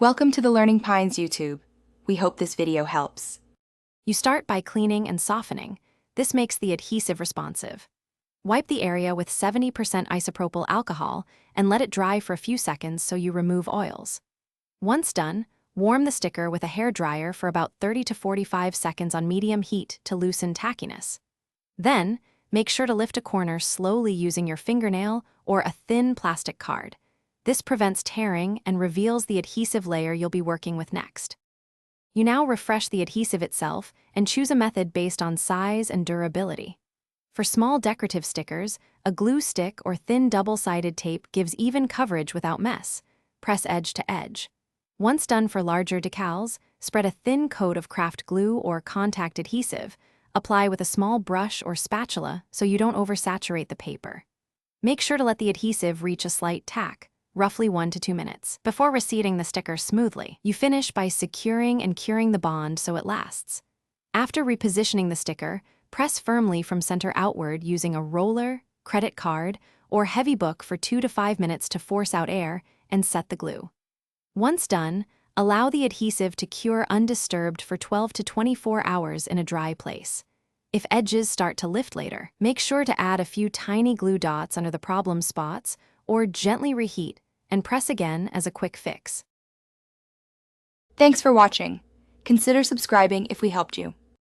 Welcome to the Learning Pines YouTube. We hope this video helps. You start by cleaning and softening. This makes the adhesive responsive. Wipe the area with 70% isopropyl alcohol and let it dry for a few seconds so you remove oils. Once done, warm the sticker with a hair dryer for about 30 to 45 seconds on medium heat to loosen tackiness. Then, make sure to lift a corner slowly using your fingernail or a thin plastic card. This prevents tearing and reveals the adhesive layer you'll be working with next. You now refresh the adhesive itself and choose a method based on size and durability. For small decorative stickers, a glue stick or thin double-sided tape gives even coverage without mess. Press edge to edge. Once done for larger decals, spread a thin coat of craft glue or contact adhesive. Apply with a small brush or spatula so you don't oversaturate the paper. Make sure to let the adhesive reach a slight tack, roughly 1 to 2 minutes, before reseating the sticker smoothly. You finish by securing and curing the bond so it lasts. After repositioning the sticker, press firmly from center outward using a roller, credit card, or heavy book for 2 to 5 minutes to force out air and set the glue. Once done, allow the adhesive to cure undisturbed for 12 to 24 hours in a dry place. If edges start to lift later, make sure to add a few tiny glue dots under the problem spots or gently reheat and press again as a quick fix. Thanks for watching. Consider subscribing if we helped you.